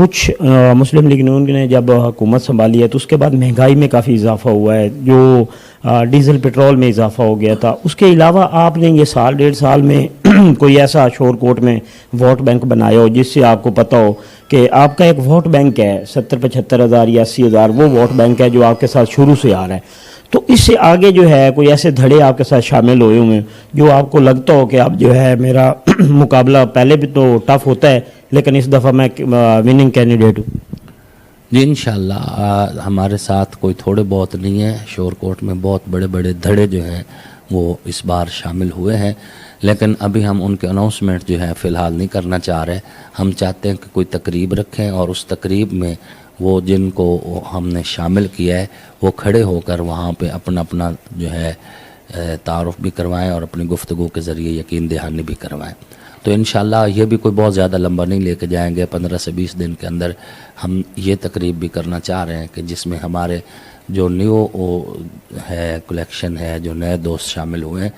کچھ مسلم لیگ نون نے جب حکومت سنبھالی ہے تو اس کے بعد مہنگائی میں کافی اضافہ ہوا ہے، جو ڈیزل پٹرول میں اضافہ ہو گیا تھا. اس کے علاوہ آپ نے یہ سال ڈیڑھ سال میں کوئی ایسا شور کوٹ میں ووٹ بینک بنایا ہو جس سے آپ کو پتہ ہو کہ آپ کا ایک ووٹ بینک ہے 70-75 ہزار یا 80 ہزار، وہ ووٹ بینک ہے جو آپ کے ساتھ شروع سے آ رہا ہے، تو اس سے آگے جو ہے کوئی ایسے دھڑے آپ کے ساتھ شامل ہوئے ہوئے ہیں جو آپ کو لگتا ہو کہ اب جو ہے میرا مقابلہ پہلے بھی تو ٹف ہوتا ہے لیکن اس دفعہ میں وننگ کینڈیڈیٹ ہوں؟ جی انشاءاللہ ہمارے ساتھ کوئی تھوڑے بہت نہیں ہے، شور کوٹ میں بہت بڑے بڑے دھڑے جو ہیں وہ اس بار شامل ہوئے ہیں، لیکن ابھی ہم ان کے اناؤنسمنٹ جو ہے فی الحال نہیں کرنا چاہ رہے. ہم چاہتے ہیں کہ کوئی تقریب رکھیں اور اس تقریب میں وہ جن کو ہم نے شامل کیا ہے وہ کھڑے ہو کر وہاں پہ اپنا اپنا جو ہے تعارف بھی کروائیں اور اپنی گفتگو کے ذریعے یقین دہانی بھی کروائیں. تو انشاءاللہ یہ بھی کوئی بہت زیادہ لمبا نہیں لے کے جائیں گے، 15 سے 20 دن کے اندر ہم یہ تقریب بھی کرنا چاہ رہے ہیں کہ جس میں ہمارے جو نیو ہے کلیکشن ہے، جو نئے دوست شامل ہوئے ہیں،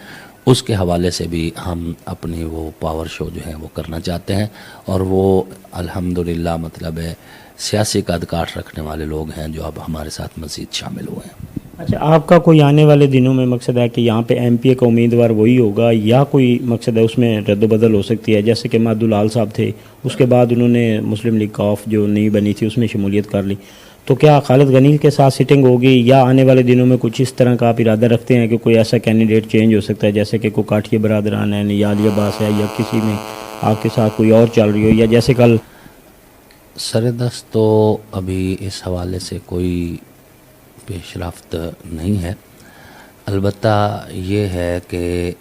اس کے حوالے سے بھی ہم اپنی وہ پاور شو جو ہے وہ کرنا چاہتے ہیں. اور وہ الحمدللہ مطلب ہے سیاسی قد کاٹ رکھنے والے لوگ ہیں جو اب ہمارے ساتھ مزید شامل ہوئے ہیں. اچھا، آپ کا کوئی آنے والے دنوں میں مقصد ہے کہ یہاں پہ ایم پی اے کا امیدوار وہی ہوگا یا کوئی مقصد ہے اس میں رد و بدل ہو سکتی ہے؟ جیسے کہ مادولال صاحب تھے، اس کے بعد انہوں نے مسلم لیگ کاف جو نئی بنی تھی اس میں شمولیت کر لی، تو کیا خالد غنی کے ساتھ سٹنگ ہوگی یا آنے والے دنوں میں کچھ اس طرح کا آپ ارادہ رکھتے ہیں کہ کوئی ایسا کینڈیڈیٹ چینج ہو سکتا ہے جیسے کہ کوئی کاٹھیے برادران ہے یا علی عباس ہے یا کسی میں آپ کے ساتھ کوئی اور چل رہی ہو، یا جیسے کل سر دست تو ابھی اس حوالے سے کوئی پیش رفت نہیں ہے. البتہ یہ ہے کہ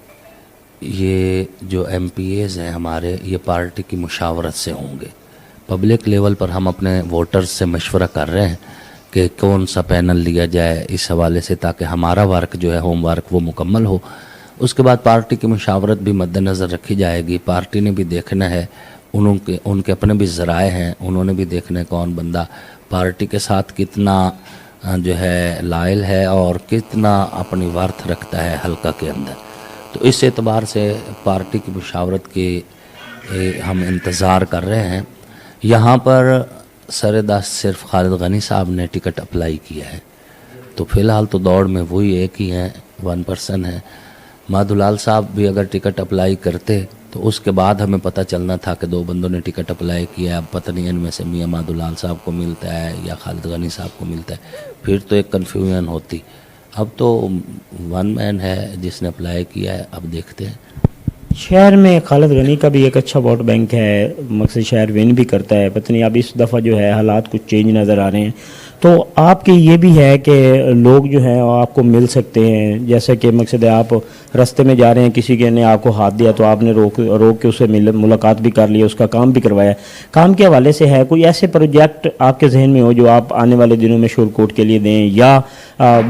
یہ جو ایم پی ایز ہیں ہمارے، یہ پارٹی کی مشاورت سے ہوں گے. پبلک لیول پر ہم اپنے ووٹرز سے مشورہ کر رہے ہیں کہ کون سا پینل لیا جائے اس حوالے سے تاکہ ہمارا ورک جو ہے ہوم ورک وہ مکمل ہو. اس کے بعد پارٹی کی مشاورت بھی مد نظر رکھی جائے گی. پارٹی نے بھی دیکھنا ہے، ان کے اپنے بھی ذرائع ہیں، انہوں نے بھی دیکھنا ہے کون بندہ پارٹی کے ساتھ کتنا جو ہے لائل ہے اور کتنا اپنی ورتھ رکھتا ہے حلقہ کے اندر. تو اس اعتبار سے پارٹی کی مشاورت کی ہم انتظار کر رہے ہیں. یہاں پر سر دست صرف خالد غنی صاحب نے ٹکٹ اپلائی کیا ہے، تو فی الحال تو دوڑ میں وہی ایک ہی ہیں، 1% ہے. مادولال صاحب بھی اگر ٹکٹ اپلائی کرتے تو اس کے بعد ہمیں پتہ چلنا تھا کہ 2 بندوں نے ٹکٹ اپلائی کیا. اب پتہ نہیں ان میں سے میاں مادولال صاحب کو ملتا ہے یا خالد غنی صاحب کو ملتا ہے، پھر تو ایک کنفیوژن ہوتی. اب تو 1 مین ہے جس نے اپلائی کیا ہے، اب دیکھتے ہیں. شہر میں خالد غنی کا بھی ایک اچھا ووٹ بینک ہے، مقصد شہر ون بھی کرتا ہے، پتہ نہیں اب اس دفعہ جو ہے حالات کچھ چینج نظر آ رہے ہیں. تو آپ کی یہ بھی ہے کہ لوگ جو ہیں آپ کو مل سکتے ہیں، جیسے کہ مقصد ہے آپ رستے میں جا رہے ہیں، کسی کے نے آپ کو ہاتھ دیا تو آپ نے روک کے اسے ملاقات بھی کر لی، اس کا کام بھی کروایا. کام کے حوالے سے ہے کوئی ایسے پروجیکٹ آپ کے ذہن میں ہو جو آپ آنے والے دنوں میں شور کوٹ کے لیے دیں، یا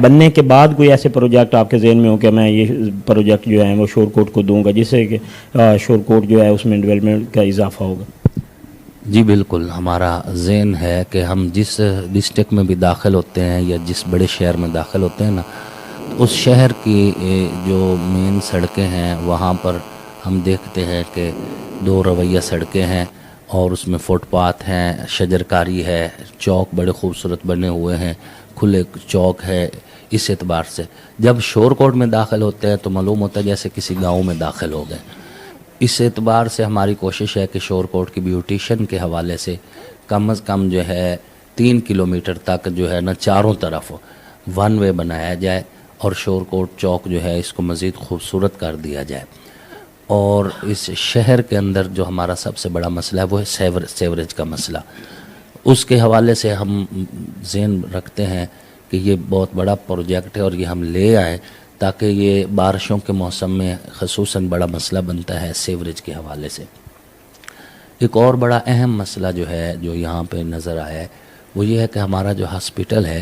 بننے کے بعد کوئی ایسے پروجیکٹ آپ کے ذہن میں ہو کہ میں یہ پروجیکٹ جو ہے وہ شور کوٹ کو دوں گا جس سے کہ شور کوٹ جو ہے اس میں ڈیولپمنٹ کا اضافہ ہوگا؟ جی بالکل، ہمارا ذہن ہے کہ ہم جس ڈسٹرکٹ میں بھی داخل ہوتے ہیں یا جس بڑے شہر میں داخل ہوتے ہیں نا، اس شہر کی جو مین سڑکیں ہیں وہاں پر ہم دیکھتے ہیں کہ 2 رویہ سڑکیں ہیں اور اس میں فٹ پاتھ ہیں، شجرکاری ہے، چوک بڑے خوبصورت بنے ہوئے ہیں، کھلے چوک ہے. اس اعتبار سے جب شور کوٹ میں داخل ہوتے ہیں تو معلوم ہوتا ہے جیسے کسی گاؤں میں داخل ہو گئے. اس اعتبار سے ہماری کوشش ہے کہ شور کوٹ کی بیوٹیشن کے حوالے سے کم از کم جو ہے 3 کلومیٹر تک جو ہے نا چاروں طرف 1 وے بنایا جائے اور شور کوٹ چوک جو ہے اس کو مزید خوبصورت کر دیا جائے. اور اس شہر کے اندر جو ہمارا سب سے بڑا مسئلہ ہے وہ ہے سیوریج کا مسئلہ. اس کے حوالے سے ہم ذہن رکھتے ہیں کہ یہ بہت بڑا پروجیکٹ ہے اور یہ ہم لے آئیں تاکہ یہ بارشوں کے موسم میں خصوصاً بڑا مسئلہ بنتا ہے سیوریج کے حوالے سے. ایک اور بڑا اہم مسئلہ جو ہے جو یہاں پہ نظر آیا ہے وہ یہ ہے کہ ہمارا جو ہاسپٹل ہے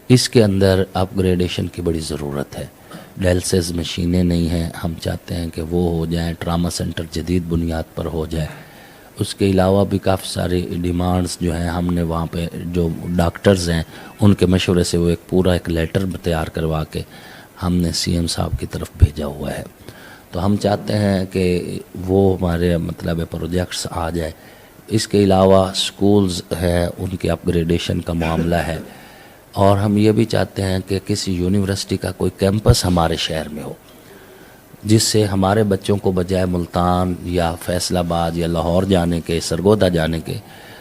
اس کے اندر اپ گریڈیشن کی بڑی ضرورت ہے. ڈائلسس مشینیں نہیں ہیں، ہم چاہتے ہیں کہ وہ ہو جائیں، ٹراما سینٹر جدید بنیاد پر ہو جائے. اس کے علاوہ بھی کافی ساری ڈیمانڈز جو ہیں ہم نے وہاں پہ جو ڈاکٹرز ہیں ان کے مشورے سے وہ ایک لیٹر تیار کروا کے ہم نے سی ایم صاحب کی طرف بھیجا ہوا ہے. تو ہم چاہتے ہیں کہ وہ ہمارے مطلب پروجیکٹس آ جائے. اس کے علاوہ سکولز ہے ان کے اپ گریڈیشن کا معاملہ ہے، اور ہم یہ بھی چاہتے ہیں کہ کسی یونیورسٹی کا کوئی کیمپس ہمارے شہر میں ہو جس سے ہمارے بچوں کو بجائے ملتان یا فیصل آباد یا لاہور جانے کے، سرگودا جانے کے،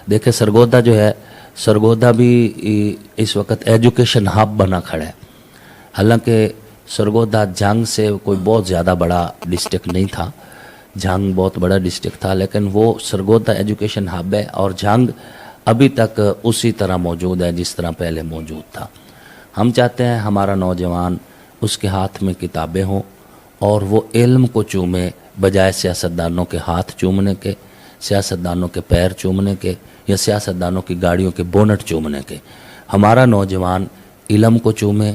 دیکھیں سرگودا جو ہے، سرگودا بھی اس وقت ایجوکیشن ہب بنا کھڑا ہے، حالانکہ سرگودا جھنگ سے کوئی بہت زیادہ بڑا ڈسٹرکٹ نہیں تھا، جھنگ بہت بڑا ڈسٹرکٹ تھا، لیکن وہ سرگودا ایجوکیشن ہب ہے، اور جھنگ ابھی تک اسی طرح موجود ہے جس طرح پہلے موجود تھا۔ ہم چاہتے ہیں ہمارا نوجوان اس کے ہاتھ میں کتابیں ہوں اور وہ علم کو چومے، بجائے سیاستدانوں کے ہاتھ چومنے کے، سیاستدانوں کے پیر چومنے کے، یا سیاستدانوں کی گاڑیوں کے بونٹ چومنے کے۔ ہمارا نوجوان علم کو چومے،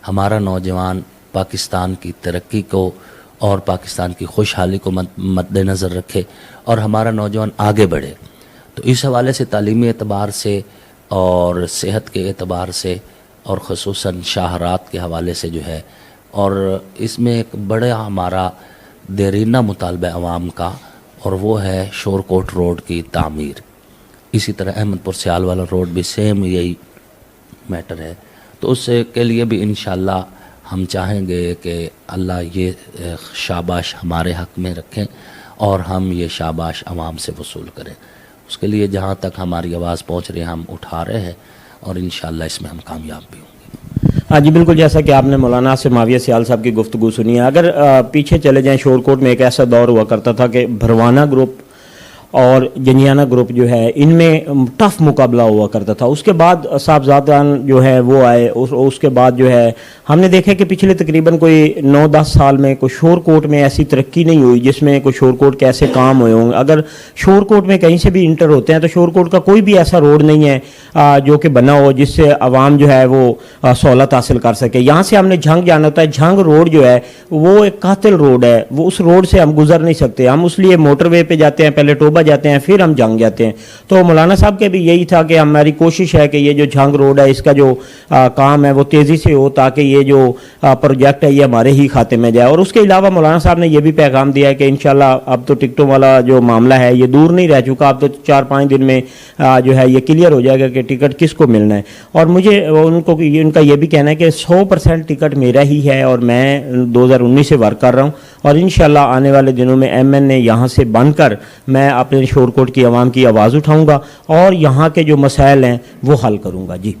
ہمارا نوجوان پاکستان کی ترقی کو اور پاکستان کی خوشحالی کو مد نظر رکھے، اور ہمارا نوجوان آگے بڑھے۔ تو اس حوالے سے تعلیمی اعتبار سے اور صحت کے اعتبار سے اور خصوصاً شاہرات کے حوالے سے جو ہے، اور اس میں ایک بڑا ہمارا دیرینہ مطالبہ عوام کا، اور وہ ہے شور کوٹ روڈ کی تعمیر۔ اسی طرح احمد پور سیال والا روڈ بھی سیم یہی میٹر ہے، تو اس کے لیے بھی انشاءاللہ ہم چاہیں گے کہ اللہ یہ شاباش ہمارے حق میں رکھیں اور ہم یہ شاباش عوام سے وصول کریں۔ اس کے لیے جہاں تک ہماری آواز پہنچ رہی ہے ہم اٹھا رہے ہیں، اور انشاءاللہ اس میں ہم کامیاب بھی ہوں گے۔ ہاں جی بالکل، جیسا کہ آپ نے مولانا سے معاویہ سیال صاحب کی گفتگو سنی ہے۔ اگر پیچھے چلے جائیں، شور کوٹ میں ایک ایسا دور ہوا کرتا تھا کہ بھروانہ گروپ اور جنیانہ گروپ جو ہے ان میں ٹف مقابلہ ہوا کرتا تھا۔ اس کے بعد صاحبزادان جو ہے وہ آئے، اس کے بعد جو ہے ہم نے دیکھا کہ پچھلے تقریباً کوئی 9-10 سال میں کوئی شور کوٹ میں ایسی ترقی نہیں ہوئی جس میں کوئی شور کوٹ کے ایسے کام ہوئے ہوں۔ اگر شور کوٹ میں کہیں سے بھی انٹر ہوتے ہیں تو شور کوٹ کا کوئی بھی ایسا روڈ نہیں ہے جو کہ بنا ہو جس سے عوام جو ہے وہ سہولت حاصل کر سکے۔ یہاں سے ہم نے جھنگ جانا ہوتا ہے، جھنگ روڈ جو ہے وہ ایک قاتل روڈ ہے، وہ اس روڈ سے ہم گزر نہیں سکتے، ہم اس لیے موٹر وے پہ جاتے ہیں، پہلے ٹوبہ جاتے ہیں، پھر ہم جھنگ جاتے ہیں۔ تو مولانا صاحب کے بھی یہی تھا کہ ہماری کوشش ہے کہ یہ جو جھنگ روڈ ہے اس کا جو کام ہے وہ تیزی سے ہو، تاکہ یہ جو پروجیکٹ ہے یہ ہمارے ہی کھاتے میں جائے۔ اور اس کے علاوہ مولانا صاحب نے یہ بھی پیغام دیا ہے کہ انشاءاللہ اب تو ٹکٹوں والا جو معاملہ ہے یہ دور نہیں رہ چکا، اب تو 4-5 دن میں جو ہے یہ کلیئر ہو جائے گا کہ ٹکٹ کس کو ملنا ہے۔ اور مجھے ان کا یہ بھی کہنا ہے کہ 100% ٹکٹ میرا ہی ہے، اور میں 2019 سے ورک کر رہا ہوں، اور انشاءاللہ آنے والے دنوں میں MN نے یہاں سے بن کر میں اپنے شور کوٹ کی عوام کی آواز اٹھاؤں گا اور یہاں کے جو مسائل ہیں وہ حل کروں گا۔ جی